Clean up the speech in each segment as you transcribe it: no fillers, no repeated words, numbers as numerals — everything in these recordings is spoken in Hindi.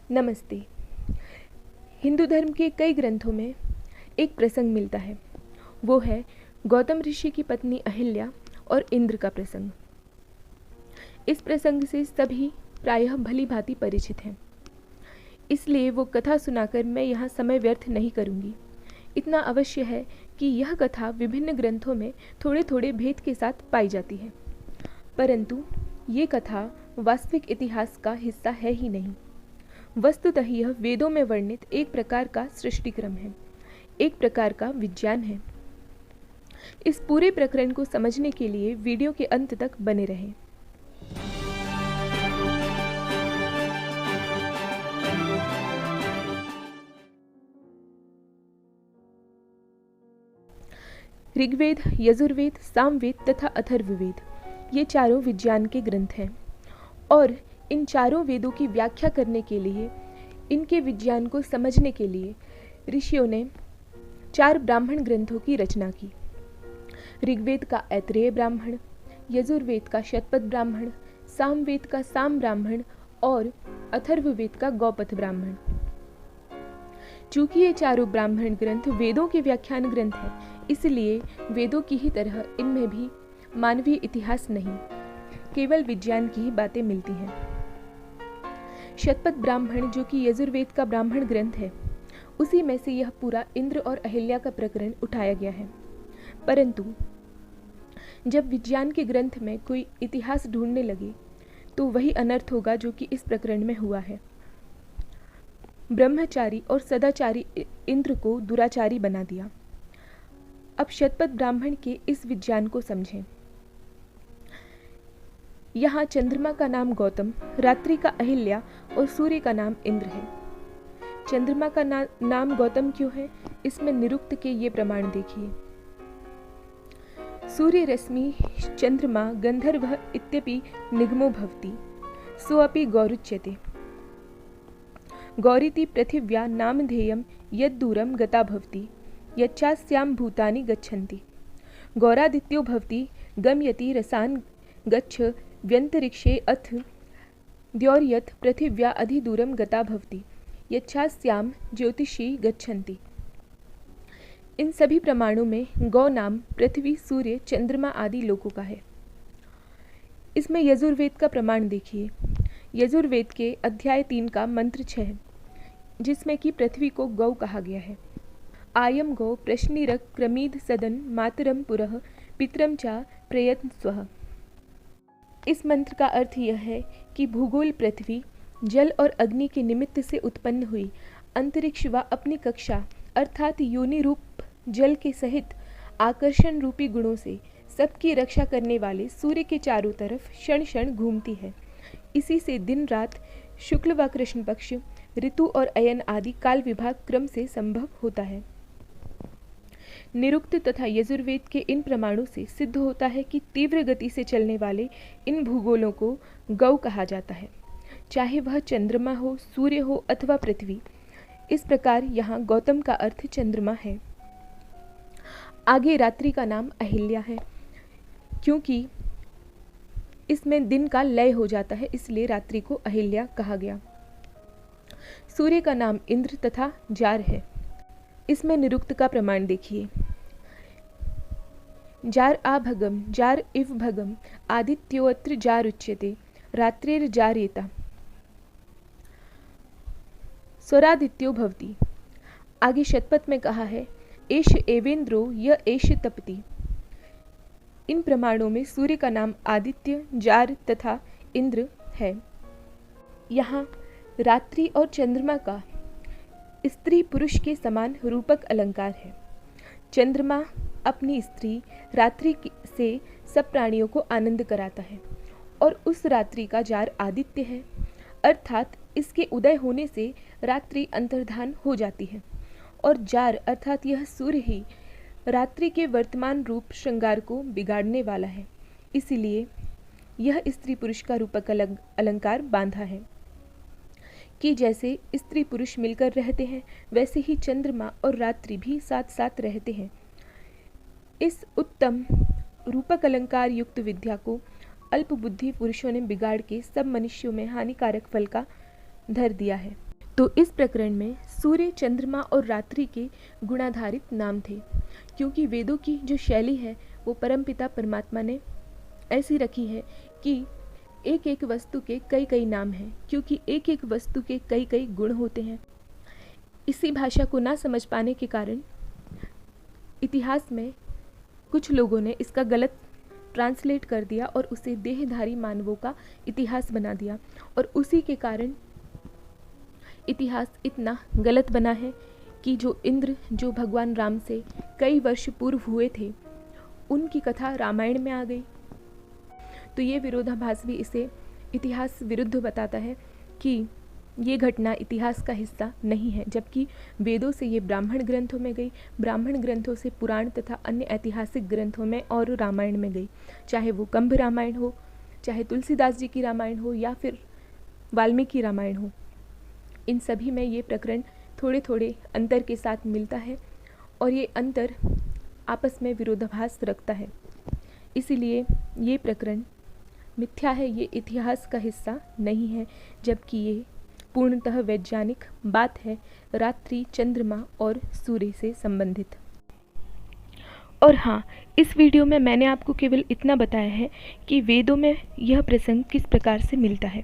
नमस्ते। हिंदू धर्म के कई ग्रंथों में एक प्रसंग मिलता है। वो है गौतम ऋषि की पत्नी अहिल्या और इंद्र का प्रसंग। इस प्रसंग से सभी प्रायः भली भांति परिचित हैं, इसलिए वो कथा सुनाकर मैं यहाँ समय व्यर्थ नहीं करूँगी। इतना अवश्य है कि यह कथा विभिन्न ग्रंथों में थोड़े थोड़े भेद के साथ पाई जाती है, परंतु ये कथा वास्तविक इतिहास का हिस्सा है ही नहीं। वस्तुतः यह वेदों में वर्णित एक प्रकार का सृष्टिक्रम है, एक प्रकार का विज्ञान है। इस पूरे प्रकरण को समझने के लिए वीडियो के अंत तक बने रहें। ऋग्वेद, यजुर्वेद, सामवेद तथा अथर्ववेद ये चारों विज्ञान के ग्रंथ हैं और इन चारों वेदों की व्याख्या करने के लिए, इनके विज्ञान को समझने के लिए ऋषियों ने 4 ब्राह्मण ग्रंथों की रचना की। ऋग्वेद का ऐत्रेय ब्राह्मण, यजुर्वेद का शतपथ ब्राह्मण, सामवेद का साम ब्राह्मण और अथर्ववेद का गौपथ ब्राह्मण। चूंकि ये चारों ब्राह्मण ग्रंथ वेदों के व्याख्यान ग्रंथ हैं, इसलिए वेदों की ही तरह इनमें भी मानवीय इतिहास नहीं, केवल विज्ञान की ही बातें मिलती हैं। शतपथ ब्राह्मण, जो कि यजुर्वेद का ब्राह्मण ग्रंथ है, उसी में से यह पूरा इंद्र और अहिल्या का प्रकरण उठाया गया है। परंतु जब विज्ञान के ग्रंथ में कोई इतिहास ढूंढने लगे तो वही अनर्थ होगा जो कि इस प्रकरण में हुआ है। ब्रह्मचारी और सदाचारी इंद्र को दुराचारी बना दिया। अब शतपथ ब्राह्मण के इस विज्ञान को समझें। यहाँ चंद्रमा का नाम गौतम, रात्रि का अहिल्या और सूर्य का नाम इंद्र है। चंद्रमा का नाम गौतम क्यों है, इसमें निरुक्त के ये प्रमाण देखिए। सूर्य रश्मि चंद्रमा गंधर्व इत्यपि निगमो भवति, सोऽपि गौरुच्यते। गौरीति पृथिव्या नामधेयं यद्दूरं गता भवति, यच्चास्यां भूतानि गच्छन्ति। गौरादित्यो भवति गमयति रसान् गच्छ व्यन्तरिक्षे अथ द्यौर्यत् पृथिव्या अधिदूरं गता भवति, यच्छास्यां ज्योतिषी गच्छन्ति। इन सभी प्रमाणों में गौ नाम पृथ्वी, सूर्य, चंद्रमा आदि लोकों का है। इसमें यजुर्वेद का प्रमाण देखिए। यजुर्वेद के अध्याय 3 का मंत्र 6, जिसमें कि पृथ्वी को गौ कहा गया है। आयम गौ प्रश्निरक क्रमीद सदन मातरम पुरः पितरम चा प्रयत्न स्वः। इस मंत्र का अर्थ यह है कि भूगोल पृथ्वी जल और अग्नि के निमित्त से उत्पन्न हुई, अंतरिक्ष व अपनी कक्षा अर्थात योनि रूप जल के सहित आकर्षण रूपी गुणों से सबकी रक्षा करने वाले सूर्य के चारों तरफ क्षण क्षण घूमती है। इसी से दिन रात, शुक्ल व कृष्ण पक्ष, ऋतु और अयन आदि काल विभाग क्रम से संभव होता है। निरुक्त तथा यजुर्वेद के इन प्रमाणों से सिद्ध होता है कि तीव्र गति से चलने वाले इन भूगोलों को गौ कहा जाता है, चाहे वह चंद्रमा हो, सूर्य हो अथवा पृथ्वी। इस प्रकार यहाँ गौतम का अर्थ चंद्रमा है। आगे रात्रि का नाम अहिल्या है, क्योंकि इसमें दिन का लय हो जाता है, इसलिए रात्रि को अहिल्या कहा गया। सूर्य का नाम इंद्र तथा जार है। इसमें निरुक्त का प्रमाण देखिए। जार आभगम जार इव भगम आदित्योऽत्र जार उच्यते, रात्रिर जारेता स्वरादित्यो भवति। आगे शतपथ में कहा है एष एवेंद्रो य एष तपति। इन प्रमाणों में सूर्य का नाम आदित्य, जार तथा इंद्र है। यहाँ रात्रि और चंद्रमा का स्त्री पुरुष के समान रूपक अलंकार है। चंद्रमा अपनी स्त्री रात्रि से सब प्राणियों को आनंद कराता है और उस रात्रि का जार आदित्य है, अर्थात इसके उदय होने से रात्रि अंतर्धान हो जाती है, और जार अर्थात यह सूर्य ही रात्रि के वर्तमान रूप श्रृंगार को बिगाड़ने वाला है। इसीलिए यह स्त्री पुरुष का रूपक अलंकार बांधा है कि जैसे स्त्री पुरुष मिलकर रहते हैं, वैसे ही चंद्रमा और रात्रि भी साथ साथ रहते हैं। इस उत्तम रूपक अलंकार युक्त विद्या को अल्प बुद्धि पुरुषों ने बिगाड़ के सब मनुष्यों में हानिकारक फल का धर दिया है। तो इस प्रकरण में सूर्य, चंद्रमा और रात्रि के गुणाधारित नाम थे। क्योंकि वेदों की जो शैली है वो परमपिता परमात्मा ने ऐसी रखी है कि एक एक वस्तु के कई कई नाम हैं, क्योंकि एक एक वस्तु के कई कई गुण होते हैं। इसी भाषा को ना समझ पाने के कारण इतिहास में कुछ लोगों ने इसका गलत ट्रांसलेट कर दिया और उसे देहधारी मानवों का इतिहास बना दिया, और उसी के कारण इतिहास इतना गलत बना है कि जो इंद्र, जो भगवान राम से कई वर्ष पूर्व हुए थे, उनकी कथा रामायण में आ गई। तो ये विरोधाभास भी इसे इतिहास विरुद्ध बताता है कि ये घटना इतिहास का हिस्सा नहीं है, जबकि वेदों से ये ब्राह्मण ग्रंथों में गई, ब्राह्मण ग्रंथों से पुराण तथा अन्य ऐतिहासिक ग्रंथों में और रामायण में गई। चाहे वो कंभ रामायण हो, चाहे तुलसीदास जी की रामायण हो, या फिर वाल्मीकि रामायण हो, इन सभी में ये प्रकरण थोड़े थोड़े अंतर के साथ मिलता है और ये अंतर आपस में विरोधाभास रखता है। इसीलिए ये प्रकरण मिथ्या है, ये इतिहास का हिस्सा नहीं है, जबकि ये पूर्णतः वैज्ञानिक बात है, रात्रि, चंद्रमा और सूर्य से संबंधित। और हाँ, इस वीडियो में मैंने आपको केवल इतना बताया है कि वेदों में यह प्रसंग किस प्रकार से मिलता है।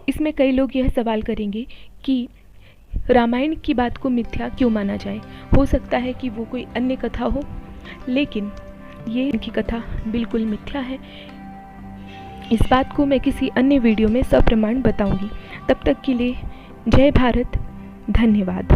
इसमें कई लोग यह सवाल करेंगे कि रामायण की बात को मिथ्या क्यों माना जाए, हो सकता है कि वो कोई अन्य कथा हो, लेकिन ये इनकी कथा बिल्कुल मिथ्या है। इस बात को मैं किसी अन्य वीडियो में सप्रमाण बताऊंगी। तब तक के लिए जय भारत, धन्यवाद।